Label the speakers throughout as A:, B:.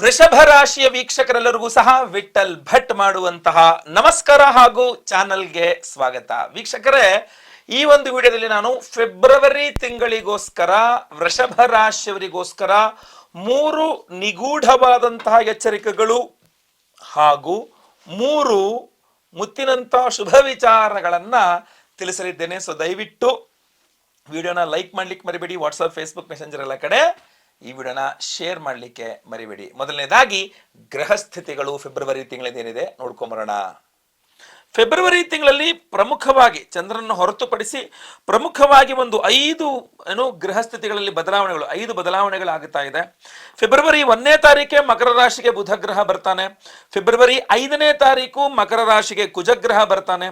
A: ವೃಷಭ ರಾಶಿಯ ವೀಕ್ಷಕರೆಲ್ಲರಿಗೂ ಸಹ ವಿಠಲ್ ಭಟ್ ಮಾಡುವಂತಹ ನಮಸ್ಕಾರ ಹಾಗೂ ಚಾನಲ್ಗೆ ಸ್ವಾಗತ. ವೀಕ್ಷಕರೇ, ಈ ಒಂದು ವಿಡಿಯೋದಲ್ಲಿ ನಾನು ಫೆಬ್ರವರಿ ತಿಂಗಳಿಗೋಸ್ಕರ ವೃಷಭ ರಾಶಿಯವರಿಗೋಸ್ಕರ 3 ನಿಗೂಢವಾದಂತಹ ಎಚ್ಚರಿಕೆಗಳು ಹಾಗೂ 3 ಮುತ್ತಿನಂತ ಶುಭ ವಿಚಾರಗಳನ್ನ ತಿಳಿಸಲಿದ್ದೇನೆ. ಸೊ ದಯವಿಟ್ಟು ವಿಡಿಯೋನ ಲೈಕ್ ಮಾಡ್ಲಿಕ್ಕೆ ಮರಿಬೇಡಿ. ವಾಟ್ಸಪ್, ಫೇಸ್ಬುಕ್, ಮೆಸೆಂಜರ್ ಎಲ್ಲ ಕಡೆ ಈ ವಿಡಿಯೋನ ಶೇರ್ ಮಾಡಲಿಕ್ಕೆ ಮರಿಬೇಡಿ. ಮೊದಲನೇದಾಗಿ ಗ್ರಹ ಸ್ಥಿತಿಗಳು ಫೆಬ್ರವರಿ ತಿಂಗಳೇನಿದೆ ನೋಡ್ಕೊಂಬರೋಣ. ಫೆಬ್ರವರಿ ತಿಂಗಳಲ್ಲಿ ಪ್ರಮುಖವಾಗಿ ಚಂದ್ರನನ್ನು ಹೊರತುಪಡಿಸಿ ಪ್ರಮುಖವಾಗಿ ಒಂದು 5 ಗ್ರಹ ಸ್ಥಿತಿಗಳಲ್ಲಿ ಬದಲಾವಣೆಗಳು 5 ಬದಲಾವಣೆಗಳಾಗುತ್ತಾ ಇದೆ. ಫೆಬ್ರವರಿ 1ನೇ ತಾರೀಕೆ ಮಕರ ರಾಶಿಗೆ ಬುಧ ಗ್ರಹ ಬರ್ತಾನೆ. ಫೆಬ್ರವರಿ 5ನೇ ತಾರೀಕು ಮಕರ ರಾಶಿಗೆ ಕುಜ ಗ್ರಹ ಬರ್ತಾನೆ.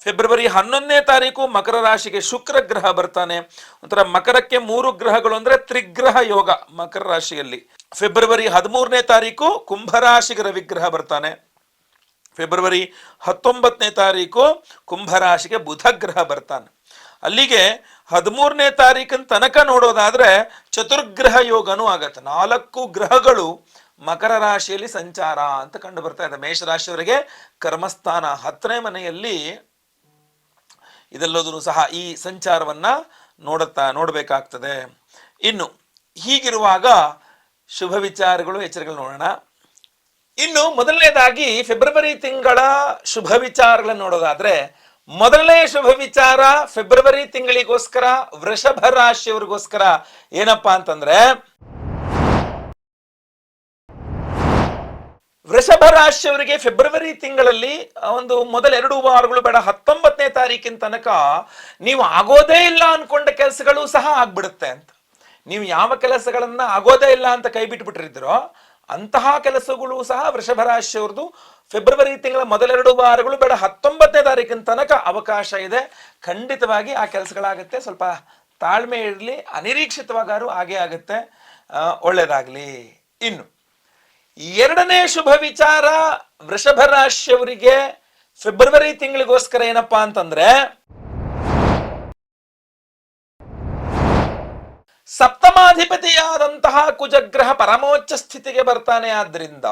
A: ಫೆಬ್ರವರಿ 11ನೇ ತಾರೀಕು ಮಕರ ರಾಶಿಗೆ ಶುಕ್ರ ಗ್ರಹ ಬರ್ತಾನೆ. ಒಂಥರ ಮಕರಕ್ಕೆ 3 ಗ್ರಹಗಳು ಅಂದ್ರೆ ತ್ರಿಗ್ರಹ ಯೋಗ ಮಕರ ರಾಶಿಯಲ್ಲಿ. ಫೆಬ್ರವರಿ 13ನೇ ತಾರೀಕು ಕುಂಭರಾಶಿಗೆ ರವಿಗ್ರಹ ಬರ್ತಾನೆ. ಫೆಬ್ರವರಿ 19ನೇ ತಾರೀಕು ಕುಂಭರಾಶಿಗೆ ಬುಧ ಗ್ರಹ ಬರ್ತಾನೆ. ಅಲ್ಲಿಗೆ 13ನೇ ತಾರೀಕಿನ ತನಕ ನೋಡೋದಾದ್ರೆ ಚತುರ್ಗ್ರಹ ಯೋಗನೂ ಆಗತ್ತೆ. 4 ಗ್ರಹಗಳು ಮಕರ ರಾಶಿಯಲ್ಲಿ ಸಂಚಾರ ಅಂತ ಕಂಡು ಬರ್ತಾ ಇದೆ. ಮೇಷರಾಶಿಯವರಿಗೆ ಕರ್ಮಸ್ಥಾನ 10ನೇ ಮನೆಯಲ್ಲಿ ಇದೆಲ್ಲದೂ ಸಹ ಈ ಸಂಚಾರವನ್ನ ನೋಡಬೇಕಾಗ್ತದೆ. ಇನ್ನು ಹೀಗಿರುವಾಗ ಶುಭ ವಿಚಾರಗಳು ಎಚ್ಚರಿಕೆಗಳು ನೋಡೋಣ. ಇನ್ನು ಮೊದಲನೇದಾಗಿ ಫೆಬ್ರವರಿ ತಿಂಗಳ ಶುಭ ವಿಚಾರಗಳನ್ನು ನೋಡೋದಾದ್ರೆ ಮೊದಲನೇ ಶುಭ ವಿಚಾರ ಫೆಬ್ರವರಿ ತಿಂಗಳಿಗೋಸ್ಕರ ವೃಷಭ ರಾಶಿಯವರಿಗೋಸ್ಕರ ಏನಪ್ಪಾ ಅಂತಂದ್ರೆ, ವೃಷಭ ರಾಶಿಯವರಿಗೆ ಫೆಬ್ರವರಿ ತಿಂಗಳಲ್ಲಿ ಒಂದು ಮೊದಲ 2 ವಾರಗಳು ಬೇಡ 19ನೇ ತಾರೀಕಿನ ತನಕ ನೀವು ಆಗೋದೇ ಇಲ್ಲ ಅನ್ಕೊಂಡ ಕೆಲಸಗಳು ಸಹ ಆಗ್ಬಿಡುತ್ತೆ ಅಂತ. ನೀವು ಯಾವ ಕೆಲಸಗಳನ್ನ ಆಗೋದೇ ಇಲ್ಲ ಅಂತ ಕೈ ಬಿಟ್ಬಿಟ್ಟಿರಿದ್ರೋ ಅಂತಹ ಕೆಲಸಗಳು ಸಹ ವೃಷಭ ರಾಶಿಯವ್ರದ್ದು ಫೆಬ್ರವರಿ ತಿಂಗಳ ಮೊದಲ 2 ವಾರಗಳು ಬೇಡ 19ನೇ ತಾರೀಕಿನ ತನಕ ಅವಕಾಶ ಇದೆ. ಖಂಡಿತವಾಗಿ ಆ ಕೆಲಸಗಳಾಗುತ್ತೆ. ಸ್ವಲ್ಪ ತಾಳ್ಮೆ ಇರಲಿ, ಅನಿರೀಕ್ಷಿತವಾಗಾರು ಹಾಗೆ ಆಗುತ್ತೆ. ಒಳ್ಳೇದಾಗ್ಲಿ. ಇನ್ನು 2ನೇ ಶುಭ ವಿಚಾರ ವೃಷಭ ರಾಶಿಯವರಿಗೆ ಫೆಬ್ರವರಿ ತಿಂಗಳಿಗೋಸ್ಕರ ಏನಪ್ಪಾ ಅಂತಂದ್ರೆ, ಸಪ್ತಮಾಧಿಪತಿಯಾದಂತಹ ಕುಜಗ್ರಹ ಪರಮೋಚ್ಚ ಸ್ಥಿತಿಗೆ ಬರ್ತಾನೆ. ಆದ್ರಿಂದ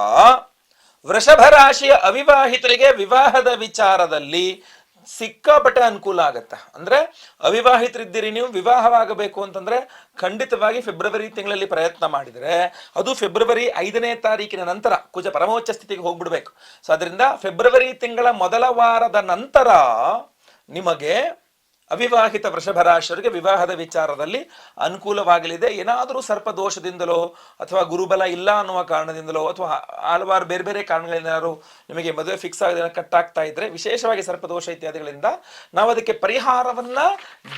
A: ವೃಷಭ ರಾಶಿಯ ಅವಿವಾಹಿತರಿಗೆ ವಿವಾಹದ ವಿಚಾರದಲ್ಲಿ ಸಿಕ್ಕಾಪಟ್ಟೆ ಅನುಕೂಲ ಆಗತ್ತೆ. ಅಂದ್ರೆ ಅವಿವಾಹಿತರಿದ್ದೀರಿ, ನೀವು ವಿವಾಹವಾಗಬೇಕು ಅಂತಂದ್ರೆ ಖಂಡಿತವಾಗಿ ಫೆಬ್ರವರಿ ತಿಂಗಳಲ್ಲಿ ಪ್ರಯತ್ನ ಮಾಡಿದರೆ ಅದು ಫೆಬ್ರವರಿ 5ನೇ ತಾರೀಕಿನ ನಂತರ ಕುಜ ಪರಮೋಚ್ಚ ಸ್ಥಿತಿಗೆ ಹೋಗ್ಬಿಡ್ಬೇಕು. ಸೊ ಅದರಿಂದ ಫೆಬ್ರವರಿ ತಿಂಗಳ ಮೊದಲ ವಾರದ ನಂತರ ನಿಮಗೆ ಅವಿವಾಹಿತ ವೃಷಭ ರಾಶಿಯವರಿಗೆ ವಿವಾಹದ ವಿಚಾರದಲ್ಲಿ ಅನುಕೂಲವಾಗಲಿದೆ. ಏನಾದರೂ ಸರ್ಪದೋಷದಿಂದಲೋ ಅಥವಾ ಗುರುಬಲ ಇಲ್ಲ ಅನ್ನುವ ಕಾರಣದಿಂದಲೋ ಅಥವಾ ಹಲವಾರು ಬೇರೆ ಬೇರೆ ಕಾರಣಗಳಿಂದ ನಿಮಗೆ ಮದುವೆ ಫಿಕ್ಸ್ ಆಗಿದೆ ಕಟ್ಟಾಗ್ತಾ ಇದ್ರೆ, ವಿಶೇಷವಾಗಿ ಸರ್ಪದೋಷ ಇತ್ಯಾದಿಗಳಿಂದ ನಾವು ಅದಕ್ಕೆ ಪರಿಹಾರವನ್ನ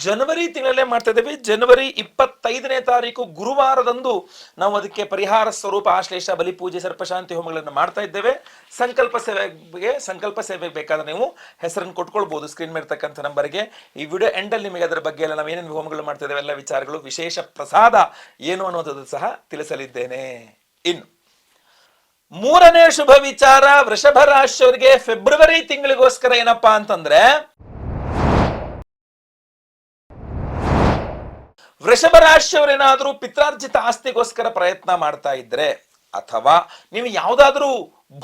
A: ಜನವರಿ ತಿಂಗಳಲ್ಲೇ ಮಾಡ್ತಾ ಇದ್ದೇವೆ. ಜನವರಿ 25ನೇ ತಾರೀಕು ಗುರುವಾರದಂದು ನಾವು ಅದಕ್ಕೆ ಪರಿಹಾರ ಸ್ವರೂಪ ಆಶ್ಲೇಷ, ಬಲಿಪೂಜೆ, ಸರ್ಪಶಾಂತಿ ಹೋಮಗಳನ್ನು ಮಾಡ್ತಾ ಇದ್ದೇವೆ. ಸಂಕಲ್ಪ ಸೇವೆಗೆ ಬೇಕಾದ್ರೆ ನೀವು ಹೆಸರನ್ನು ಕೊಟ್ಕೊಳ್ಬಹುದು ಸ್ಕ್ರೀನ್ ಮೇಲೆ ಇರ್ತಕ್ಕಂಥ ನಂಬರ್ಗೆ. ಈ ವಿಡಿಯೋ ಎಂಡಲ್ಲಿ ನಿಮಗೆ ಅದರ ಬಗ್ಗೆ ಎಲ್ಲ ನಾವು ಏನೇನು ಹೋಮಗಳು ಮಾಡ್ತಾ ಇದ್ದೇವೆ ಎಲ್ಲ ವಿಚಾರಗಳು, ವಿಶೇಷ ಪ್ರಸಾದ ಏನು ಅನ್ನೋದು ಸಹ ತಿಳಿಸಲಿದ್ದೇನೆ. ಇನ್ನು 3ನೇ ಶುಭ ವಿಚಾರ ವೃಷಭ ರಾಶಿಯವರಿಗೆ ಫೆಬ್ರವರಿ ತಿಂಗಳಿಗೋಸ್ಕರ ಏನಪ್ಪಾ ಅಂತಂದ್ರೆ, ವೃಷಭ ರಾಶಿಯವರೇನಾದ್ರೂ ಪಿತ್ರಾರ್ಜಿತ ಆಸ್ತಿಗೋಸ್ಕರ ಪ್ರಯತ್ನ ಮಾಡ್ತಾ ಇದ್ರೆ ಅಥವಾ ನೀವು ಯಾವುದಾದ್ರೂ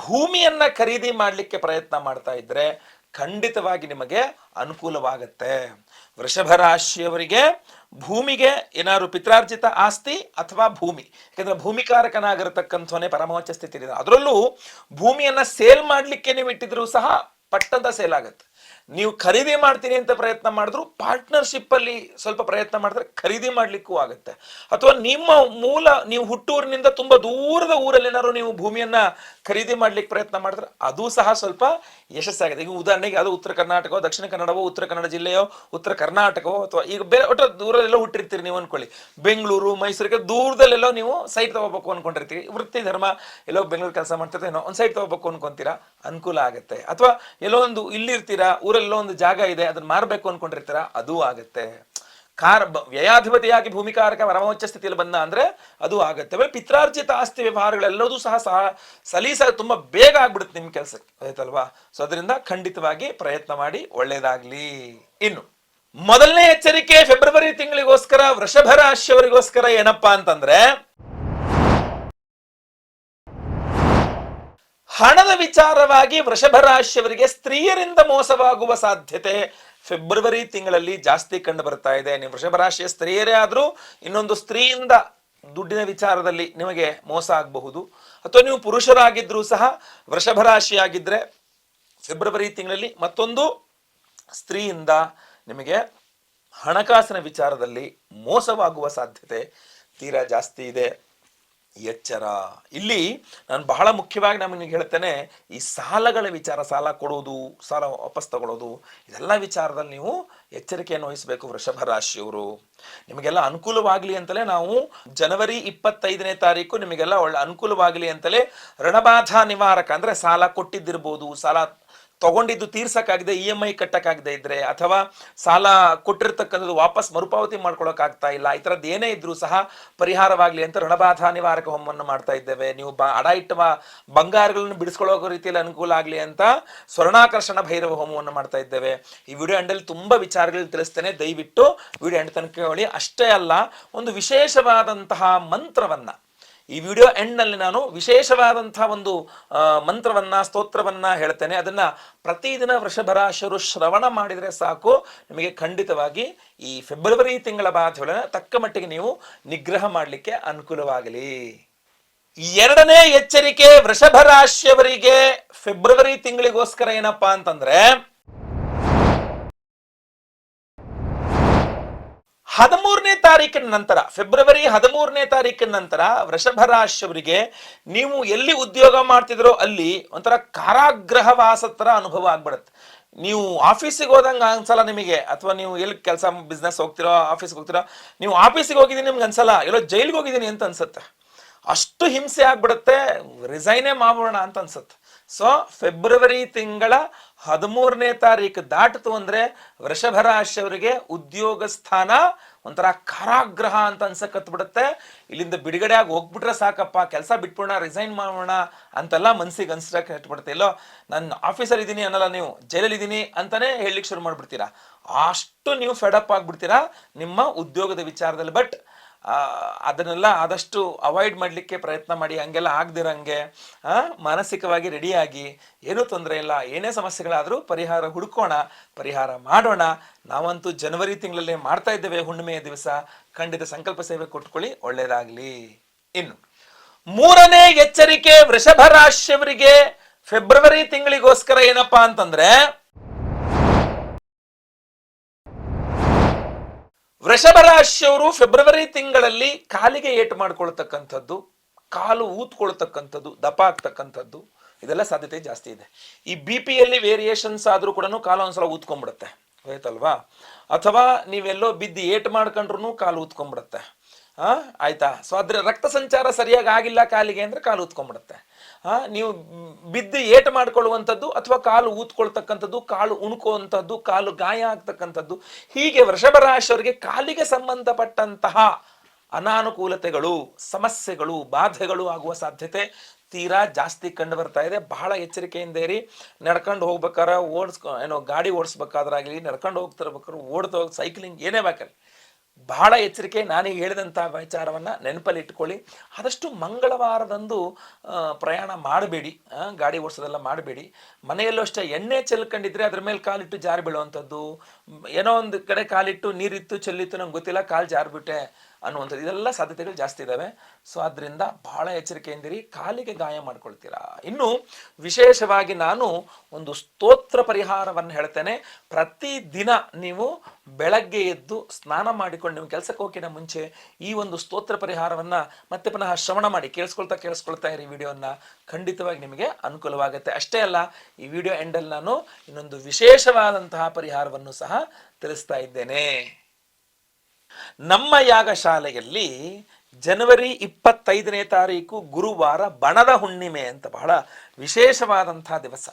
A: ಭೂಮಿಯನ್ನ ಖರೀದಿ ಮಾಡಲಿಕ್ಕೆ ಪ್ರಯತ್ನ ಮಾಡ್ತಾ ಇದ್ರೆ ಖಂಡಿತವಾಗಿ ನಿಮಗೆ ಅನುಕೂಲವಾಗುತ್ತೆ. ವೃಷಭ ರಾಶಿಯವರಿಗೆ ಭೂಮಿಗೆ ಏನಾದ್ರು ಪಿತ್ರಾರ್ಜಿತ ಆಸ್ತಿ ಅಥವಾ ಭೂಮಿ, ಯಾಕಂದ್ರೆ ಭೂಮಿಕಾರಕನಾಗಿರತಕ್ಕಂಥವನೇ ಪರಮೋಚ್ಚ ಸ್ಥಿತಿ ಇದೆ. ಅದರಲ್ಲೂ ಭೂಮಿಯನ್ನ ಸೇಲ್ ಮಾಡ್ಲಿಕ್ಕೆ ನೀವು ಇಟ್ಟಿದ್ರು ಸಹ ಪಟ್ಟಂತ ಸೇಲ್ ಆಗುತ್ತೆ. ನೀವು ಖರೀದಿ ಮಾಡ್ತೀನಿ ಅಂತ ಪ್ರಯತ್ನ ಮಾಡಿದ್ರು ಪಾರ್ಟ್ನರ್ಶಿಪ್ ಅಲ್ಲಿ ಸ್ವಲ್ಪ ಪ್ರಯತ್ನ ಮಾಡಿದ್ರೆ ಖರೀದಿ ಮಾಡ್ಲಿಕ್ಕೂ ಆಗುತ್ತೆ. ಅಥವಾ ನಿಮ್ಮ ನೀವು ಹುಟ್ಟೂರಿನಿಂದ ತುಂಬಾ ದೂರದ ಊರಲ್ಲಿ ಏನಾದ್ರು ನೀವು ಭೂಮಿಯನ್ನ ಖರೀದಿ ಮಾಡ್ಲಿಕ್ಕೆ ಪ್ರಯತ್ನ ಮಾಡಿದ್ರೆ ಅದು ಸಹ ಸ್ವಲ್ಪ ಯಶಸ್ಸಾಗಿದೆ. ಈಗ ಉದಾಹರಣೆಗೆ ಅದು ಉತ್ತರ ಕರ್ನಾಟಕವೋ, ದಕ್ಷಿಣ ಕನ್ನಡವೋ, ಉತ್ತರ ಕನ್ನಡ ಜಿಲ್ಲೆಯೋ, ಉತ್ತರ ಕರ್ನಾಟಕವೋ, ಅಥವಾ ಈಗ ಬೇರೆ ಒಟ್ಟು ದೂರದೆಲ್ಲೋ ಹುಟ್ಟಿರ್ತೀರಿ ನೀವು ಅನ್ಕೊಳ್ಳಿ. ಬೆಂಗಳೂರು, ಮೈಸೂರಿಗೆ ದೂರದಲ್ಲೆಲ್ಲೋ ನೀವು ಸೈಟ್ ತಗೋಬೇಕು ಅನ್ಕೊಂಡಿರ್ತೀವಿ. ವೃತ್ತಿ ಧರ್ಮ ಎಲ್ಲೋ ಬೆಂಗಳೂರು ಕೆಲಸ ಮಾಡ್ತಿರ್ತೀವಿ, ಒಂದು ಸೈಟ್ ತಗೋಬೇಕು ಅನ್ಕೊಂತೀರಾ, ಅನುಕೂಲ ಆಗುತ್ತೆ. ಅಥವಾ ಎಲ್ಲೋ ಒಂದು ಇಲ್ಲಿರ್ತೀರಾ, ಊರಲ್ಲೋ ಒಂದು ಜಾಗ ಇದೆ ಅದನ್ನ ಮಾರಬೇಕು ಅನ್ಕೊಂಡಿರ್ತೀರಾ, ಅದು ಆಗುತ್ತೆ. ವ್ಯಯಾಧಿಪತಿಯಾಗಿ ಭೂಮಿಕಾರಕ ಪರಮೋಚ್ಚ ಸ್ಥಿತಿಯಲ್ಲಿ ಬಂದ ಅಂದ್ರೆ ಅದು ಆಗುತ್ತೆ. ಪಿತ್ರಾರ್ಜಿತ ಆಸ್ತಿ ವ್ಯವಹಾರಗಳೆಲ್ಲದೂ ಸಹ ಸಲೀಸ ತುಂಬಾ ಬೇಗ ಆಗ್ಬಿಡುತ್ತೆ ನಿಮ್ ಕೆಲಸಕ್ಕೆ, ಆಯ್ತಲ್ವಾ? ಸೊ ಅದರಿಂದ ಖಂಡಿತವಾಗಿ ಪ್ರಯತ್ನ ಮಾಡಿ, ಒಳ್ಳೇದಾಗ್ಲಿ. ಇನ್ನು ಮೊದಲನೇ ಎಚ್ಚರಿಕೆ ಫೆಬ್ರವರಿ ತಿಂಗಳಿಗೋಸ್ಕರ ವೃಷಭ ರಾಶಿಯವರಿಗೋಸ್ಕರ ಏನಪ್ಪಾ ಅಂತಂದ್ರೆ, ಹಣದ ವಿಚಾರವಾಗಿ ವೃಷಭ ರಾಶಿಯವರಿಗೆ ಸ್ತ್ರೀಯರಿಂದ ಮೋಸವಾಗುವ ಸಾಧ್ಯತೆ ಫೆಬ್ರವರಿ ತಿಂಗಳಲ್ಲಿ ಜಾಸ್ತಿ ಕಂಡು ಬರ್ತಾ ಇದೆ. ನೀವು ವೃಷಭ ರಾಶಿಯ ಸ್ತ್ರೀಯರೇ ಆದ್ರೂ ಇನ್ನೊಂದು ಸ್ತ್ರೀಯಿಂದ ದುಡ್ಡಿನ ವಿಚಾರದಲ್ಲಿ ನಿಮಗೆ ಮೋಸ ಆಗಬಹುದು. ಅಥವಾ ನೀವು ಪುರುಷರಾಗಿದ್ರೂ ಸಹ ವೃಷಭ ರಾಶಿಯಾಗಿದ್ರೆ ಫೆಬ್ರವರಿ ತಿಂಗಳಲ್ಲಿ ಮತ್ತೊಂದು ಸ್ತ್ರೀಯಿಂದ ನಿಮಗೆ ಹಣಕಾಸಿನ ವಿಚಾರದಲ್ಲಿ ಮೋಸವಾಗುವ ಸಾಧ್ಯತೆ ತೀರಾ ಜಾಸ್ತಿ ಇದೆ. ಎಚ್ಚರ. ಇಲ್ಲಿ ನಾನು ಬಹಳ ಮುಖ್ಯವಾಗಿ ನಿಮಗೆ ಹೇಳ್ತೇನೆ, ಈ ಸಾಲಗಳ ವಿಚಾರ, ಸಾಲ ಕೊಡೋದು, ಸಾಲ ವಾಪಸ್ ತಗೊಳ್ಳೋದು, ಇದೆಲ್ಲ ವಿಚಾರದಲ್ಲಿ ನೀವು ಎಚ್ಚರಿಕೆಯನ್ನು ವಹಿಸಬೇಕು ವೃಷಭ ರಾಶಿಯವರು. ನಿಮಗೆಲ್ಲ ಅನುಕೂಲವಾಗಲಿ ಅಂತಲೇ ನಾವು ಜನವರಿ 25ನೇ ತಾರೀಕು ನಿಮಗೆಲ್ಲ ಒಳ್ಳೆ ಅನುಕೂಲವಾಗಲಿ ಅಂತಲೇ ಋಣಬಾಧ ನಿವಾರಕ, ಅಂದ್ರೆ ಸಾಲ ಕೊಟ್ಟಿದ್ದಿರ್ಬೋದು, ಸಾಲ ತಗೊಂಡಿದ್ದು ತೀರ್ಸಕ್ಕಾಗದೆ EMI ಕಟ್ಟಕ್ಕಾಗದೆ ಇದ್ರೆ, ಅಥವಾ ಸಾಲ ಕೊಟ್ಟಿರ್ತಕ್ಕಂಥದ್ದು ವಾಪಸ್ ಮರುಪಾವತಿ ಮಾಡ್ಕೊಳಕ್ಕಾಗ್ತಾ ಇಲ್ಲ, ಈ ಥರದ್ದು ಏನೇ ಇದ್ರೂ ಸಹ ಪರಿಹಾರವಾಗಲಿ ಅಂತ ಋಣಬಾಧ ನಿವಾರಕ ಹೋಮವನ್ನು ಮಾಡ್ತಾ ಇದ್ದೇವೆ. ನೀವು ಅಡ ಇಟ್ಟ ಬಂಗಾರಗಳನ್ನು ಬಿಡಿಸ್ಕೊಳ್ಳೋ ರೀತಿಯಲ್ಲಿ ಅನುಕೂಲ ಆಗಲಿ ಅಂತ ಸ್ವರ್ಣಾಕರ್ಷಣ ಭೈರವ ಹೋಮವನ್ನು ಮಾಡ್ತಾ ಇದ್ದೇವೆ. ಈ ವಿಡಿಯೋ ಎಂಡಲ್ಲಿ ತುಂಬಾ ವಿಚಾರಗಳು ತಿಳಿಸ್ತೇನೆ, ದಯವಿಟ್ಟು ವಿಡಿಯೋ ಎಂಡ್ ತನಕ ಕೇಳಿ. ಅಷ್ಟೇ ಅಲ್ಲ, ಒಂದು ವಿಶೇಷವಾದಂತಹ ಮಂತ್ರವನ್ನ ಈ ವಿಡಿಯೋ ಎಂಡ್ನಲ್ಲಿ ನಾನು ವಿಶೇಷವಾದಂತಹ ಒಂದು ಮಂತ್ರವನ್ನ, ಸ್ತೋತ್ರವನ್ನ ಹೇಳ್ತೇನೆ. ಅದನ್ನ ಪ್ರತಿದಿನ ವೃಷಭ ರಾಶಿಯರು ಶ್ರವಣ ಮಾಡಿದರೆ ಸಾಕು, ನಿಮಗೆ ಖಂಡಿತವಾಗಿ ಈ ಫೆಬ್ರವರಿ ತಿಂಗಳ ಬಾಧೆಗಳನ್ನ ತಕ್ಕ ಮಟ್ಟಿಗೆ ನೀವು ನಿಗ್ರಹ ಮಾಡಲಿಕ್ಕೆ ಅನುಕೂಲವಾಗಲಿ. ಎರಡನೇ ಎಚ್ಚರಿಕೆ ವೃಷಭ ರಾಶಿಯವರಿಗೆ ಫೆಬ್ರವರಿ ತಿಂಗಳಿಗೋಸ್ಕರ ಏನಪ್ಪಾ ಅಂತಂದ್ರೆ, 13ನೇ ತಾರೀಕಿನ ನಂತರ, ಫೆಬ್ರವರಿ 13ನೇ ತಾರೀಕಿನ ನಂತರ ವೃಷಭ ರಾಶಿಯವರಿಗೆ ನೀವು ಎಲ್ಲಿ ಉದ್ಯೋಗ ಮಾಡ್ತಿದ್ರೋ ಅಲ್ಲಿ ಒಂಥರ ಕಾರಾಗೃಹ ವಾಸದ ಅನುಭವ ಆಗ್ಬಿಡುತ್ತೆ. ನೀವು ಆಫೀಸಿಗೆ ಹೋದಂಗೆ ಅನ್ಸಲ್ಲ ನಿಮಗೆ, ಅಥವಾ ನೀವು ಎಲ್ಲಿ ಕೆಲಸ ಬಿಸ್ನೆಸ್ ಹೋಗ್ತಿರೋ, ಆಫೀಸ್ಗೆ ಹೋಗ್ತಿರೋ, ನೀವು ಆಫೀಸಿಗೆ ಹೋಗಿದ್ದೀನಿ ನಿಮ್ಗೆ ಅನ್ಸಲ್ಲ, ಎಲ್ಲೋ ಜೈಲಿಗೆ ಹೋಗಿದ್ದೀನಿ ಅಂತ ಅನ್ಸುತ್ತೆ. ಅಷ್ಟು ಹಿಂಸೆ ಆಗ್ಬಿಡುತ್ತೆ, ರಿಸೈನೇ ಮಾಡೋಣ ಅಂತ ಅನ್ಸುತ್ತೆ. ಸೊ ಫೆಬ್ರವರಿ ತಿಂಗಳ 13ನೇ ತಾರೀಕು ದಾಟಿತು ಅಂದ್ರೆ ವೃಷಭ ರಾಶಿಯವರಿಗೆ ಉದ್ಯೋಗ ಸ್ಥಾನ ಒಂಥರ ಕಾರಾಗೃಹ ಅಂತ ಅನ್ಸಕತ್ ಬಿಡುತ್ತೆ. ಇಲ್ಲಿಂದ ಬಿಡುಗಡೆ ಆಗಿ ಹೋಗ್ಬಿಟ್ರೆ ಸಾಕಪ್ಪ, ಕೆಲಸ ಬಿಟ್ಬಿಡೋಣ, ರಿಸೈನ್ ಮಾಡೋಣ ಅಂತೆಲ್ಲ ಮನ್ಸಿಗೆ ಅನ್ಸಕ್ಕೆ ಹಟ್ಬಿಡುತ್ತೆ. ಇಲ್ಲೋ ನಾನು ಆಫೀಸಲ್ಲಿ ಇದ್ದೀನಿ ಅನ್ನಲ್ಲ, ನೀವು ಜೈಲಲ್ಲಿ ಇದ್ದೀನಿ ಅಂತಾನೆ ಹೇಳಲಿಕ್ಕೆ ಶುರು ಮಾಡ್ಬಿಡ್ತೀರಾ. ಅಷ್ಟು ನೀವು ಫೆಡಪ್ ಆಗ್ಬಿಡ್ತೀರಾ ನಿಮ್ಮ ಉದ್ಯೋಗದ ವಿಚಾರದಲ್ಲಿ. ಬಟ್ ಅದನ್ನೆಲ್ಲ ಆದಷ್ಟು ಅವಾಯ್ಡ್ ಮಾಡಲಿಕ್ಕೆ ಪ್ರಯತ್ನ ಮಾಡಿ. ಹಂಗೆಲ್ಲ ಆಗದಿರಂಗೆ ಮಾನಸಿಕವಾಗಿ ರೆಡಿಯಾಗಿ, ಏನೂ ತೊಂದರೆ ಇಲ್ಲ, ಏನೇ ಸಮಸ್ಯೆಗಳಾದರೂ ಪರಿಹಾರ ಹುಡುಕೋಣ, ಪರಿಹಾರ ಮಾಡೋಣ. ನಾವಂತೂ ಜನವರಿ ತಿಂಗಳಲ್ಲೇ ಮಾಡ್ತಾ ಇದ್ದೇವೆ, ಹುಣ್ಣಿಮೆಯ ದಿವಸ. ಖಂಡಿತ ಸಂಕಲ್ಪ ಸೇವೆ ಕೊಟ್ಕೊಳ್ಳಿ, ಒಳ್ಳೇದಾಗ್ಲಿ. ಇನ್ನು ಮೂರನೇ ಎಚ್ಚರಿಕೆ ವೃಷಭ ರಾಶಿಯವರಿಗೆ ಫೆಬ್ರವರಿ ತಿಂಗಳಿಗೋಸ್ಕರ ಏನಪ್ಪಾ ಅಂತಂದ್ರೆ, ವೃಷಭ ರಾಶಿಯವರು ಫೆಬ್ರವರಿ ತಿಂಗಳಲ್ಲಿ ಕಾಲಿಗೆ ಏಟು ಮಾಡ್ಕೊಳ್ತಕ್ಕಂಥದ್ದು, ಕಾಲು ಊದ್ಕೊಳ್ತಕ್ಕಂಥದ್ದು, ದಪ ಆಗ್ತಕ್ಕಂಥದ್ದು, ಇದೆಲ್ಲ ಸಾಧ್ಯತೆ ಜಾಸ್ತಿ ಇದೆ. ಈ BP ವೇರಿಯೇಷನ್ಸ್ ಆದ್ರೂ ಕೂಡ ಕಾಲು ಒಂದ್ಸಲ ಊದ್ಕೊಂಡ್ಬಿಡುತ್ತೆ, ಆಯ್ತಲ್ವಾ? ಅಥವಾ ನೀವೆಲ್ಲೋ ಬಿದ್ದು ಏಟು ಮಾಡ್ಕೊಂಡ್ರು ಕಾಲು ಊದ್ಕೊಂಡ್ಬಿಡುತ್ತೆ, ಆಯ್ತಾ? ಸೊ ಅದ್ರ ರಕ್ತ ಸಂಚಾರ ಸರಿಯಾಗಿ ಆಗಿಲ್ಲ ಕಾಲಿಗೆ ಅಂದ್ರೆ ಕಾಲು ಊದ್ಕೊಂಡ್ಬಿಡುತ್ತೆ. ನೀವು ಬಿದ್ದು ಏಟು ಮಾಡ್ಕೊಳ್ಳುವಂಥದ್ದು, ಅಥವಾ ಕಾಲು ಊದ್ಕೊಳ್ತಕ್ಕಂಥದ್ದು, ಕಾಲು ಉಣ್ಕುವಂಥದ್ದು, ಕಾಲು ಗಾಯ ಆಗ್ತಕ್ಕಂಥದ್ದು, ಹೀಗೆ ವೃಷಭ ರಾಶಿಯವರಿಗೆ ಕಾಲಿಗೆ ಸಂಬಂಧಪಟ್ಟಂತಹ ಅನಾನುಕೂಲತೆಗಳು, ಸಮಸ್ಯೆಗಳು, ಬಾಧೆಗಳು ಆಗುವ ಸಾಧ್ಯತೆ ತೀರಾ ಜಾಸ್ತಿ ಕಂಡು ಬರ್ತಾ ಇದೆ. ಬಹಳ ಎಚ್ಚರಿಕೆಯಿಂದ ಇರಿ. ನಡ್ಕೊಂಡು ಹೋಗ್ಬೇಕಾದ್ರೆ, ಗಾಡಿ ಓಡಿಸ್ಬೇಕಾದ್ರಾಗಲಿ, ನಡ್ಕೊಂಡು ಹೋಗ್ತಿರ್ಬೇಕಾದ್ರೆ, ಓಡ್ತಾ ಸೈಕ್ಲಿಂಗ್ ಏನೇ ಬೇಕಲ್ಲಿ ಬಹಳ ಎಚ್ಚರಿಕೆ. ನಾನೀಗ ಹೇಳಿದಂಥ ವಿಚಾರವನ್ನು ನೆನಪಲ್ಲಿ ಇಟ್ಕೊಳ್ಳಿ. ಆದಷ್ಟು ಮಂಗಳವಾರದಂದು ಪ್ರಯಾಣ ಮಾಡಬೇಡಿ, ಗಾಡಿ ಓಡಿಸೋದೆಲ್ಲ ಮಾಡಬೇಡಿ. ಮನೆಯಲ್ಲೂ ಅಷ್ಟೇ ಎಣ್ಣೆ ಚೆಲ್ಕೊಂಡಿದ್ರೆ ಅದ್ರ ಮೇಲೆ ಕಾಲಿಟ್ಟು ಜಾರಿ ಬೀಳುವಂಥದ್ದು, ಏನೋ ಒಂದು ಕಡೆ ಕಾಲಿಟ್ಟು ನೀರಿತ್ತು ಚೆಲ್ಲಿತ್ತು ನಂಗೆ ಗೊತ್ತಿಲ್ಲ, ಕಾಲು ಜಾರಿಬಿಟ್ಟೆ ಅನ್ನುವಂಥದ್ದು, ಇದೆಲ್ಲ ಸಾಧ್ಯತೆಗಳು ಜಾಸ್ತಿ ಇದ್ದಾವೆ. ಸೊ ಆದ್ದರಿಂದ ಬಹಳ ಎಚ್ಚರಿಕೆಯಿಂದಿರಿ, ಕಾಲಿಗೆ ಗಾಯ ಮಾಡ್ಕೊಳ್ತೀರಾ. ಇನ್ನು ವಿಶೇಷವಾಗಿ ನಾನು ಒಂದು ಸ್ತೋತ್ರ ಪರಿಹಾರವನ್ನು ಹೇಳ್ತೇನೆ. ಪ್ರತಿದಿನ ನೀವು ಬೆಳಗ್ಗೆ ಎದ್ದು ಸ್ನಾನ ಮಾಡಿಕೊಂಡು ನೀವು ಕೆಲಸಕ್ಕೆ ಹೋಗಿನ ಮುಂಚೆ ಈ ಒಂದು ಸ್ತೋತ್ರ ಪರಿಹಾರವನ್ನು ಮತ್ತೆ ಪುನಃ ಶ್ರವಣ ಮಾಡಿ ಕೇಳಿಸ್ಕೊಳ್ತಾ ಇರಿ ವಿಡಿಯೋನ. ಖಂಡಿತವಾಗಿ ನಿಮಗೆ ಅನುಕೂಲವಾಗುತ್ತೆ. ಅಷ್ಟೇ ಅಲ್ಲ, ಈ ವಿಡಿಯೋ ಎಂಡಲ್ಲಿ ನಾನು ಇನ್ನೊಂದು ವಿಶೇಷವಾದಂತಹ ಪರಿಹಾರವನ್ನು ಸಹ ತಿಳಿಸ್ತಾ ಇದ್ದೇನೆ. ನಮ್ಮ ಯಾಗಶಾಲೆಯಲ್ಲಿ ಜನವರಿ 25ನೇ ತಾರೀಕು ಗುರುವಾರ ಬಣದ ಹುಣ್ಣಿಮೆ ಅಂತ ಬಹಳ ವಿಶೇಷವಾದಂತಹ ದಿವಸ.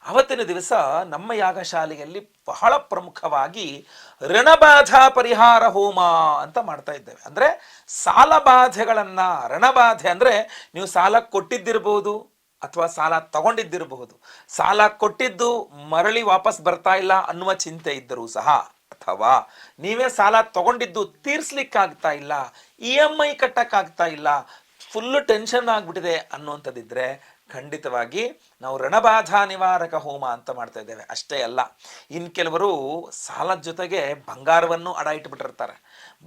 A: ಅವತ್ತಿನ ದಿವಸ ನಮ್ಮ ಯಾಗಶಾಲೆಯಲ್ಲಿ ಬಹಳ ಪ್ರಮುಖವಾಗಿ ಋಣಬಾಧ ಪರಿಹಾರ ಹೋಮ ಅಂತ ಮಾಡ್ತಾ ಇದ್ದೇವೆ. ಅಂದ್ರೆ ಸಾಲ ಬಾಧೆಗಳನ್ನ, ಋಣಬಾಧೆ ಅಂದ್ರೆ ನೀವು ಸಾಲ ಕೊಟ್ಟಿದ್ದಿರಬಹುದು ಅಥವಾ ಸಾಲ ತಗೊಂಡಿದ್ದಿರಬಹುದು, ಸಾಲ ಕೊಟ್ಟಿದ್ದು ಮರಳಿ ವಾಪಸ್ ಬರ್ತಾ ಇಲ್ಲ ಅನ್ನುವ ಚಿಂತೆ ಇದ್ದರೂ ಸಹ, ಅಥವಾ ನೀವೇ ಸಾಲ ತಗೊಂಡಿದ್ದು ತೀರ್ಸ್ಲಿಕ್ಕಾಗ್ತಾ ಇಲ್ಲ, EMI ಕಟ್ಟಕ್ಕಾಗ್ತಾ ಇಲ್ಲ, ಫುಲ್ಲು ಟೆನ್ಷನ್ ಆಗ್ಬಿಟ್ಟಿದೆ ಅನ್ನುವಂಥದ್ದಿದ್ರೆ ಖಂಡಿತವಾಗಿ ನಾವು ರಣಬಾಧಾ ನಿವಾರಕ ಹೋಮ ಅಂತ ಮಾಡ್ತಾ ಇದ್ದೇವೆ. ಅಷ್ಟೇ ಅಲ್ಲ, ಇನ್ನು ಕೆಲವರು ಸಾಲದ ಜೊತೆಗೆ ಬಂಗಾರವನ್ನು ಅಡ ಇಟ್ಬಿಟ್ಟಿರ್ತಾರೆ.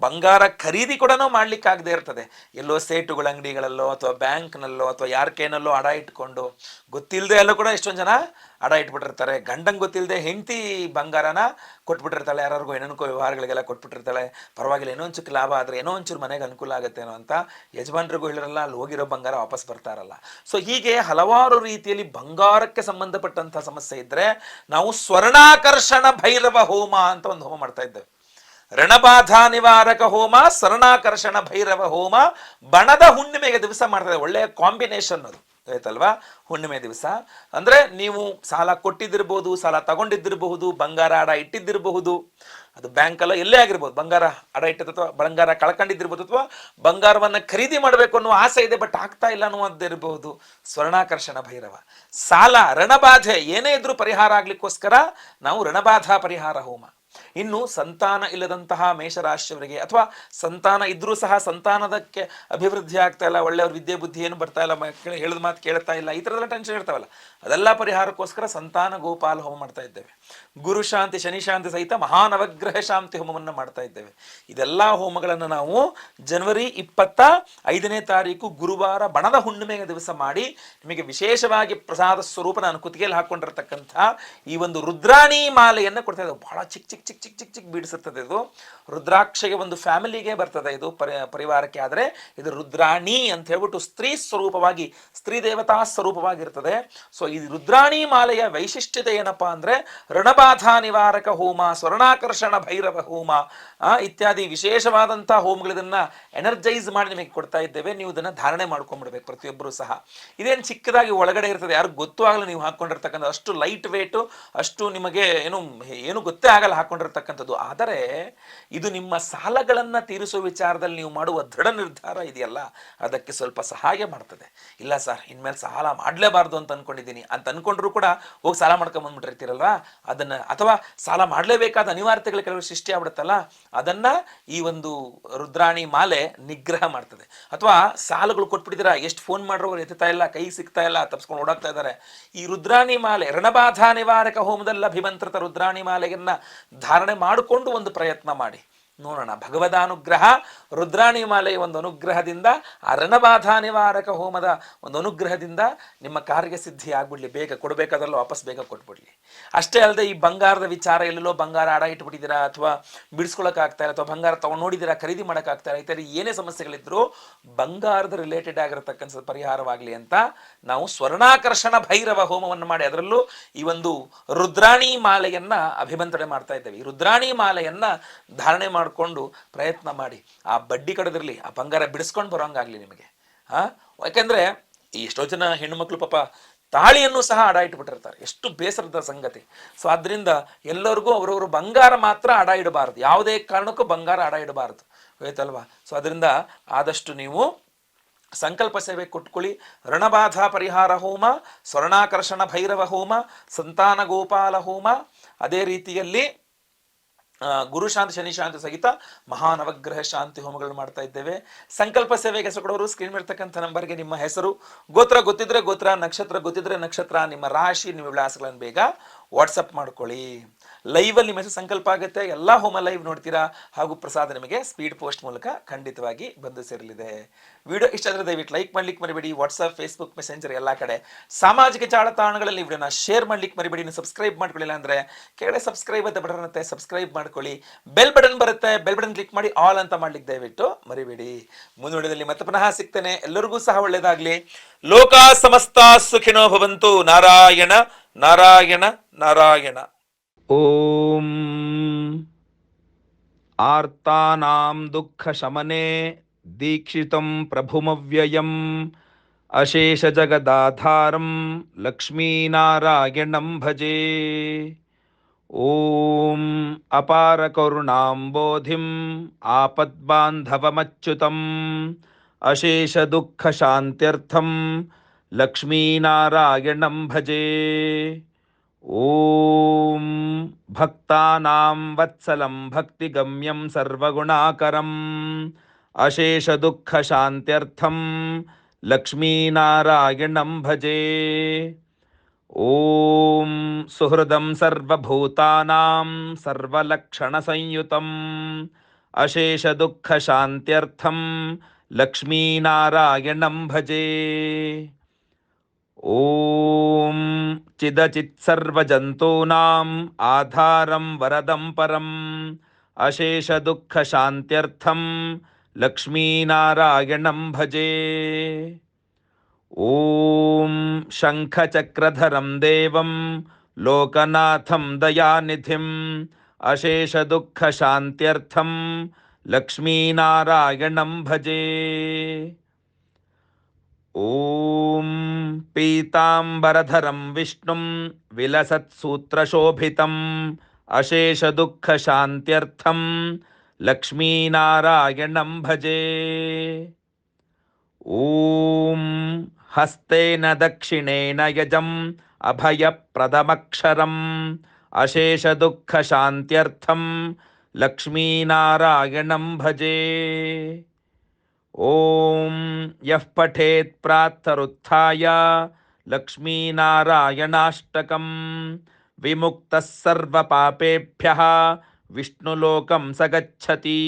A: ಬಂಗಾರ ಖರೀದಿ ಕೂಡ ಮಾಡ್ಲಿಕ್ಕಾಗದೇ ಇರ್ತದೆ. ಎಲ್ಲೋ ಸೇಟುಗಳ ಅಂಗಡಿಗಳಲ್ಲೋ ಅಥವಾ ಬ್ಯಾಂಕ್ನಲ್ಲೋ ಅಥವಾ ಯಾರ ಕೈನಲ್ಲೋ ಅಡ ಇಟ್ಕೊಂಡು ಗೊತ್ತಿಲ್ಲದೆ ಅಲ್ಲೂ ಕೂಡ ಎಷ್ಟೊಂದು ಜನ ಅಡ ಇಟ್ಬಿಟ್ಟಿರ್ತಾರೆ. ಗಂಡಂಗೆ ಗೊತ್ತಿಲ್ಲದೆ ಹೆಂಡತಿ ಬಂಗಾರನ ಕೊಟ್ಬಿಟ್ಟಿರ್ತಾಳೆ, ಯಾರಿಗೂ ಏನೋ ವ್ಯವಹಾರಗಳಿಗೆಲ್ಲ ಕೊಟ್ಬಿಟ್ಟಿರ್ತಾಳೆ. ಪರವಾಗಿಲ್ಲ, ಏನೋ ಒಂಚೂರು ಲಾಭ ಆದರೆ ಏನೋ ಒಂಚೂರು ಮನೆಗೆ ಅನುಕೂಲ ಆಗುತ್ತೇನೋ ಅಂತ ಯಜಮಾನ್ರಿಗೂ ಹೇಳಿರಲ್ಲ, ಅಲ್ಲಿ ಹೋಗಿರೋ ಬಂಗಾರ ವಾಪಸ್ ಬರ್ತಾರಲ್ಲ. ಸೊ ಹೀಗೆ ಹಲವಾರು ರೀತಿಯಲ್ಲಿ ಬಂಗಾರಕ್ಕೆ ಸಂಬಂಧಪಟ್ಟಂಥ ಸಮಸ್ಯೆ ಇದ್ದರೆ ನಾವು ಸ್ವರ್ಣಾಕರ್ಷಣ ಭೈರವ ಹೋಮ ಅಂತ ಒಂದು ಹೋಮ ಮಾಡ್ತಾ ಇದ್ದೇವೆ. ರಣಬಾಧಾ ನಿವಾರಕ ಹೋಮ, ಸ್ವರ್ಣಾಕರ್ಷಣ ಭೈರವ ಹೋಮ ಬಣದ ಹುಣ್ಣಿಮೆಗೆ ದಿವಸ ಮಾಡ್ತಾ ಇದ್ದೇವೆ. ಒಳ್ಳೆಯ ಕಾಂಬಿನೇಷನ್ ಅದು, ಆಯ್ತಲ್ವಾ? ಹುಣ್ಣಿಮೆ ದಿವಸ ಅಂದ್ರೆ ನೀವು ಸಾಲ ಕೊಟ್ಟಿದ್ದಿರ್ಬೋದು, ಸಾಲ ತಗೊಂಡಿದ್ದಿರಬಹುದು, ಬಂಗಾರ ಅಡ ಇಟ್ಟಿದ್ದಿರಬಹುದು, ಅದು ಬ್ಯಾಂಕಲ್ಲ ಎಲ್ಲೇ ಆಗಿರ್ಬೋದು, ಬಂಗಾರ ಅಡ ಇಟ್ಟಿದ್ದು ಅಥವಾ ಬಂಗಾರ ಕಳ್ಕೊಂಡಿದ್ದಿರ್ಬೋದು, ಅಥವಾ ಬಂಗಾರವನ್ನ ಖರೀದಿ ಮಾಡಬೇಕು ಅನ್ನೋ ಆಸೆ ಇದೆ ಬಟ್ ಆಗ್ತಾ ಇಲ್ಲ ಅನ್ನುವಂತಿರಬಹುದು. ಸ್ವರ್ಣಾಕರ್ಷಣ ಭೈರವ ಸಾಲ ರಣಬಾಧೆ ಏನೇ ಇದ್ರೂ ಪರಿಹಾರ ಆಗ್ಲಿಕ್ಕೋಸ್ಕರ ನಾವು ರಣಬಾಧಾ ಪರಿಹಾರ ಹೋಮ. ಇನ್ನು ಸಂತಾನ ಇಲ್ಲದಂತಹ ಮೇಷರಾಶಿಯವರಿಗೆ, ಅಥವಾ ಸಂತಾನ ಇದ್ರೂ ಸಹ ಸಂತಾನದಕ್ಕೆ ಅಭಿವೃದ್ಧಿ ಆಗ್ತಾ ಇಲ್ಲ, ಒಳ್ಳೆಯವ್ರ ವಿದ್ಯೆ ಬುದ್ಧಿ ಏನು ಬರ್ತಾ ಇಲ್ಲ, ಹೇಳಿದ ಮಾತು ಕೇಳ್ತಾ ಇಲ್ಲ, ಈ ಥರದೆಲ್ಲ ಟೆನ್ಷನ್ ಇರ್ತಾವಲ್ಲ, ಅದೆಲ್ಲ ಪರಿಹಾರಕ್ಕೋಸ್ಕರ ಸಂತಾನ ಗೋಪಾಲ ಹೋಮ ಮಾಡ್ತಾ ಇದ್ದೇವೆ. ಗುರು ಶಾಂತಿ ಶನಿ ಶಾಂತಿ ಸಹಿತ ಮಹಾನವಗ್ರಹ ಶಾಂತಿ ಹೋಮವನ್ನು ಮಾಡ್ತಾ ಇದ್ದೇವೆ. ಇದೆಲ್ಲ ಹೋಮಗಳನ್ನು ನಾವು ಜನವರಿ 25ನೇ ತಾರೀಕು ಗುರುವಾರ ಬಣದ ಹುಣ್ಣಿಮೆಯ ದಿವಸ ಮಾಡಿ ನಿಮಗೆ ವಿಶೇಷವಾಗಿ ಪ್ರಸಾದ ಸ್ವರೂಪ ನಾನು ಕುತ್ತಿಗೆಯಲ್ಲಿ ಹಾಕೊಂಡಿರ್ತಕ್ಕಂಥ ಈ ಒಂದು ರುದ್ರಾಣಿ ಮಾಲೆಯನ್ನು ಕೊಡ್ತಾ ಇದ್ದೇವೆ. ಬಹಳ ಚಿಕ್ಕ ಚಿಕ್ಕ ಚಿಕ್ಕ ಚಿಕ್ಕ ಚಿಕ್ಕ ಚಿಕ್ಕ ಬೀಡಿಸುತ್ತದೆ ಇದು. ರುದ್ರಾಕ್ಷಗೆ ಒಂದು ಫ್ಯಾಮಿಲಿಗೆ ಬರ್ತದೆ ಇದು, ಪರಿವಾರಕ್ಕೆ. ಆದರೆ ಇದು ರುದ್ರಾಣಿ ಅಂತ ಹೇಳ್ಬಿಟ್ಟು ಸ್ತ್ರೀ ಸ್ವರೂಪವಾಗಿ, ಸ್ತ್ರೀ ದೇವತಾ ಸ್ವರೂಪವಾಗಿರ್ತದೆ. ಸೊ ಈ ರುದ್ರಾಣಿ ಮಾಲೆಯ ವೈಶಿಷ್ಟ್ಯತೆ ಏನಪ್ಪಾ ಅಂದ್ರೆ ರಣಬಾಧಾ ನಿವಾರಕ ಹೋಮ, ಸ್ವರ್ಣಾಕರ್ಷಣ ಭೈರವ ಹೋಮ ಇತ್ಯಾದಿ ವಿಶೇಷವಾದಂತಹ ಹೋಮಗಳಿದನ್ನ ಎನರ್ಜೈಸ್ ಮಾಡಿ ನಿಮಗೆ ಕೊಡ್ತಾ ಇದ್ದೇವೆ. ನೀವು ಇದನ್ನ ಧಾರಣೆ ಮಾಡ್ಕೊಂಡ್ಬಿಡ್ಬೇಕು ಪ್ರತಿಯೊಬ್ಬರು ಸಹ. ಇದೇನು ಚಿಕ್ಕದಾಗಿ ಒಳಗಡೆ ಇರ್ತದೆ, ಯಾರು ಗೊತ್ತೂ ಆಗಲ್ಲ ನೀವು ಹಾಕೊಂಡಿರ್ತಕ್ಕಂಥ, ಅಷ್ಟು ಲೈಟ್ ವೇಟು, ಅಷ್ಟು ನಿಮಗೆ ಏನು ಗೊತ್ತೇ ಆಗಲ್ಲ ಹಾಕೊಂಡಿರ್ತಕ್ಕಂಥದ್ದು. ಆದರೆ ಇದು ನಿಮ್ಮ ಸಾಲಗಳನ್ನ ತೀರಿಸುವ ವಿಚಾರದಲ್ಲಿ ನೀವು ಮಾಡುವ ದೃಢ ನಿರ್ಧಾರ ಇದೆಯಲ್ಲ, ಅದಕ್ಕೆ ಸ್ವಲ್ಪ ಸಹಾಯ ಮಾಡ್ತದೆ. ಇಲ್ಲ ಸರ್, ಇನ್ಮೇಲೆ ಸಾಲ ಮಾಡಲೇಬಾರ್ದು ಅಂತ ಅನ್ಕೊಂಡಿದ್ದೀನಿ ಅಂತ ಅನ್ಕೊಂಡ್ರು ಕೂಡ ಹೋಗಿ ಸಾಲ ಮಾಡ್ಕೊಂಡ್ ಬಂದ್ಬಿಟ್ಟಿರ್ತೀರಲ್ವಾ, ಅದನ್ನ, ಅಥವಾ ಸಾಲ ಮಾಡಲೇಬೇಕಾದ ಅನಿವಾರ್ಯತೆಗಳು ಕೆಲವರು ಸೃಷ್ಟಿ ಆಗ್ಬಿಡುತ್ತಲ್ಲ, ಅದನ್ನ ಈ ಒಂದು ರುದ್ರಾಣಿ ಮಾಲೆ ನಿಗ್ರಹ ಮಾಡ್ತದೆ. ಅಥವಾ ಸಾಲಗಳು ಕೊಟ್ಬಿಟ್ಟಿದ್ದೀರಾ, ಎಷ್ಟು ಫೋನ್ ಮಾಡ್ರು ಎತ್ತಾ ಇಲ್ಲ, ಕೈ ಸಿಗ್ತಾ ಇಲ್ಲ, ತಪ್ಸ್ಕೊಂಡು ಓಡಾಡ್ತಾ ಇದ್ದಾರೆ, ಈ ರುದ್ರಾಣಿ ಮಾಲೆ ರಣಬಾಧಾ ನಿವಾರಕ ಹೋಮದಲ್ಲಿ ಅಭಿಮಂತ್ರಿತ ರುದ್ರಾಣಿ ಮಾಲೆಯನ್ನ ಧಾರಣೆ ಮಾಡಿಕೊಂಡು ಒಂದು ಪ್ರಯತ್ನ ಮಾಡಿ ನೋಡೋಣ. ಭಗವದಾನುಗ್ರಹ, ರುದ್ರಾಣಿ ಮಾಲೆಯ ಒಂದು ಅನುಗ್ರಹದಿಂದ, ಆ ರಣಬಾಧಾ ನಿವಾರಕ ಹೋಮದ ಒಂದು ಅನುಗ್ರಹದಿಂದ ನಿಮ್ಮ ಕಾರ್ಯ ಸಿದ್ಧಿ ಆಗ್ಬಿಡ್ಲಿ, ಬೇಗ ಕೊಡಬೇಕಾದ್ರಲ್ಲ ವಾಪಸ್ ಬೇಗ ಕೊಟ್ಬಿಡ್ಲಿ. ಅಷ್ಟೇ ಅಲ್ಲದೆ ಈ ಬಂಗಾರದ ವಿಚಾರ, ಎಲ್ಲೆಲ್ಲೋ ಬಂಗಾರ ಅಡ ಇಟ್ಬಿಟ್ಟಿದ್ದೀರಾ, ಅಥವಾ ಬಿಡಿಸ್ಕೊಳಕ್ಕಾಗ್ತಾ ಇಲ್ಲ, ಅಥವಾ ಬಂಗಾರ ತಗೊಂಡು ನೋಡಿದ್ದೀರಾ ಖರೀದಿ ಮಾಡೋಕ್ಕಾಗ್ತಾ ಇಲ್ಲ, ಈ ಥರ ಏನೇ ಸಮಸ್ಯೆಗಳಿದ್ರು ಬಂಗಾರದ ರಿಲೇಟೆಡ್ ಆಗಿರತಕ್ಕಂಥ ಪರಿಹಾರವಾಗಲಿ ಅಂತ ನಾವು ಸ್ವರ್ಣಾಕರ್ಷಣ ಭೈರವ ಹೋಮವನ್ನು ಮಾಡಿ ಅದರಲ್ಲೂ ಈ ಒಂದು ರುದ್ರಾಣಿ ಮಾಲೆಯನ್ನ ಅಭಿಮಂತ್ರಣೆ ಮಾಡ್ತಾ ಇದ್ದೇವೆ. ಈ ರುದ್ರಾಣಿ ಮಾಲೆಯನ್ನ ಧಾರಣೆ ಮಾಡಿಕೊಂಡು ಪ್ರಯತ್ನ ಮಾಡಿ ಆ ಬಡ್ಡಿ ಕಡದಿರಲಿ, ಆ ಬಂಗಾರ ಬಿಡಿಸ್ಕೊಂಡು ಬರೋಂಗಾಗ್ಲಿ ನಿಮಗೆ. ಯಾಕೆಂದ್ರೆ ಎಷ್ಟೋ ಜನ ಹೆಣ್ಣು ಮಕ್ಕಳು ಪಾಪ ತಾಳಿಯನ್ನು ಸಹ ಅಡ ಇಟ್ಬಿಟ್ಟಿರ್ತಾರೆ, ಎಷ್ಟು ಬೇಸರದ ಸಂಗತಿ. ಸೊ ಆದ್ರಿಂದ ಎಲ್ಲರಿಗೂ ಅವರವರು ಬಂಗಾರ ಮಾತ್ರ ಅಡ ಇಡಬಾರದು, ಯಾವುದೇ ಕಾರಣಕ್ಕೂ ಬಂಗಾರ ಅಡ ಇಡಬಾರದು, ಆಯ್ತಲ್ವಾ? ಸೊ ಅದರಿಂದ ಆದಷ್ಟು ನೀವು ಸಂಕಲ್ಪ ಸೇವೆ ಕೊಟ್ಕೊಳ್ಳಿ. ರಣಬಾಧಾ ಪರಿಹಾರ ಹೋಮ, ಸ್ವರ್ಣಾಕರ್ಷಣ ಭೈರವ ಹೋಮ, ಸಂತಾನ ಗೋಪಾಲ ಹೋಮ, ಅದೇ ರೀತಿಯಲ್ಲಿ ಗುರು ಶಾಂತಿ ಶನಿ ಶಾಂತಿ ಸಹಿತ ಮಹಾನವಗ್ರಹ ಶಾಂತಿ ಹೋಮಗಳು ಮಾಡ್ತಾ ಇದ್ದೇವೆ. ಸಂಕಲ್ಪ ಸೇವೆಗೆ ಹೆಸರು ಕೊಡೋರು ಸ್ಕ್ರೀನ್ ಇರ್ತಕ್ಕಂಥ ನಂಬರ್ಗೆ ನಿಮ್ಮ ಹೆಸರು, ಗೋತ್ರ ಗೊತ್ತಿದ್ರೆ ಗೋತ್ರ, ನಕ್ಷತ್ರ ಗೊತ್ತಿದ್ರೆ ನಕ್ಷತ್ರ, ನಿಮ್ಮ ರಾಶಿ, ನಿಮ್ಮ ವಿಳಾಸಗಳನ್ನು ಬೇಗ ವಾಟ್ಸಪ್ ಮಾಡ್ಕೊಳ್ಳಿ. ಲೈವಲ್ಲಿ ನಿಮ್ಮ ಹೆಸರು ಸಂಕಲ್ಪ ಆಗುತ್ತೆ, ಎಲ್ಲ ಹೋಮ ಲೈವ್ ನೋಡ್ತೀರಾ, ಹಾಗೂ ಪ್ರಸಾದ ನಿಮಗೆ ಸ್ಪೀಡ್ ಪೋಸ್ಟ್ ಮೂಲಕ ಖಂಡಿತವಾಗಿ ಬಂದು ಸೇರಲಿದೆ. ವಿಡಿಯೋ ಇಷ್ಟ ಆದರೆ ದಯವಿಟ್ಟು ಲೈಕ್ ಮಾಡ್ಲಿಕ್ಕೆ ಮರಿಬೇಡಿ. ವಾಟ್ಸಪ್, ಫೇಸ್ಬುಕ್, ಮೆಸೆಂಜರ್ ಎಲ್ಲ ಕಡೆ ಸಾಮಾಜಿಕ ಜಾಲತಾಣಗಳಲ್ಲಿ ವಿಡಿಯೋನ ಶೇರ್ ಮಾಡ್ಲಿಕ್ಕೆ ಮರಿಬೇಡಿ. ನೀವು ಸಬ್ಸ್ಕ್ರೈಬ್ ಮಾಡ್ಕೊಳ್ಳಿಲ್ಲ ಅಂದ್ರೆ ಕೆಳಗೆ ಸಬ್ಸ್ಕ್ರೈಬ್ ಅಂತ ಬಟನ್ ಇರುತ್ತೆ, ಸಬ್ಸ್ಕ್ರೈಬ್ ಮಾಡ್ಕೊಳ್ಳಿ. ಬೆಲ್ ಬಟನ್ ಬರುತ್ತೆ, ಬೆಲ್ ಬಟನ್ ಕ್ಲಿಕ್ ಮಾಡಿ ಆಲ್ ಅಂತ ಮಾಡ್ಲಿಕ್ಕೆ ದಯವಿಟ್ಟು ಮರಿಬೇಡಿ. ಮುಂದಿನ ವಿಡಿಯೋದಲ್ಲಿ ಮತ್ತೆ ಪುನಃ ಸಿಗ್ತೇನೆ. ಎಲ್ಲರಿಗೂ ಸಹ ಒಳ್ಳೆಯದಾಗ್ಲಿ. ಲೋಕ ಸಮಸ್ತ ಸುಖಿನೋ ಭವಂತು. ನಾರಾಯಣ ನಾರಾಯಣ ನಾರಾಯಣ. ಓಂ ಆರ್ತಾನಾಂ ದುಃಖ ಶಮನೆ ದೀಕ್ಷಿತಂ ಪ್ರಭುಮವ್ಯಯಂ ಅಶೇಷ ಜಗದಾಧಾರಂ ಲಕ್ಷ್ಮೀನಾರಾಯಣಂ ಭಜೆ. ಓಂ ಅಪಾರ ಕರುಣಾಂಬೋಧಿಂ ಆಪದ್ಬಾಂಧವಮಚ್ಯುತಂ ಅಶೇಷ ದುಃಖ ಶಾಂತ್ಯರ್ಥಂ ಲಕ್ಷ್ಮೀನಾರಾಯಣಂ ಭಜೆ. ಓಂ ಭಕ್ತಾನಾಂ ವತ್ಸಲಂ ಭಕ್ತಿಗಮ್ಯಂ ಸರ್ವಗುಣಾಕರಂ ಅಶೇಷ ದುಃಖ ಶಾಂತ್ಯರ್ಥಂ ಲಕ್ಷ್ಮೀನಾರಾಯಣಂ ಭಜೆ. ಓಂ ಸುಹೃದಂ ಸರ್ವಭೂತಾನಾಂ ಸರ್ವಲಕ್ಷಣ ಸಂಯುತಂ ಅಶೇಷ ದುಃಖ ಶಾಂತ್ಯರ್ಥಂ ಲಕ್ಷ್ಮೀನಾರಾಯಣಂ ಭಜೆ. ಓಂ ಚಿದಚಿತ್ ಸರ್ವಜಂತೂನಾಂ ಆಧಾರಂ ವರದಂ ಪರಂ ಅಶೇಷ ದುಃಖ ಶಾಂತ್ಯರ್ಥಂ ಲಕ್ಷ್ಮೀನಾರಾಯಣಂ ಭಜೆ. ಓಂ ಶಂಖಚಕ್ರಧರಂ ದೇವಂ ಲೋಕನಾಥಂ ದಯಾನಿಧಿಂ ಅಶೇಷ ದುಃಖ ಶಾಂತ್ಯರ್ಥಂ ಲಕ್ಷ್ಮೀನಾರಾಯಣಂ ಭಜೆ. ಓಂ ಪೀತಾಂಬರಧರಂ ವಿಷ್ಣುಂ ವಿಲಸತ್ಸೂತ್ರಶೋಭಿತಂ ಅಶೇಷ ದುಃಖ ಶಾಂತ್ಯರ್ಥಂ ಲಕ್ಷ್ಮೀನಾರಾಯಣಂ ಭಜೆ. ಓಂ ಹಸ್ತೇನ ದಕ್ಷಿಣೇನ ಯಜಂ ಅಭಯಪ್ರದಮಕ್ಷರಂ ಅಶೇಷ ದುಃಖ ಶಾಂತ್ಯರ್ಥಂ ಲಕ್ಷ್ಮೀನಾರಾಯಣಂ ಭಜೆ. ಓಂ ಯಃ ಪಠೇತ್ ಪ್ರಾತರುತ್ಥಾಯ ಲಕ್ಷ್ಮೀನಾರಾಯಣಾಷ್ಟಕಂ ವಿಮುಕ್ತಃ ಸರ್ವಪಾಪೇಭ್ಯಃ ವಿಷ್ಣುಲೋಕಂ ಸ ಗಚ್ಚತಿ.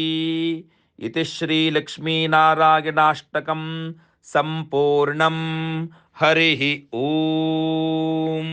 A: ಇತಿ ಶ್ರೀ ಲಕ್ಷ್ಮೀನಾರಾಯಣಾಷ್ಟಕಂ ಸಂಪೂರ್ಣಂ. ಹರಿ ಓಂ.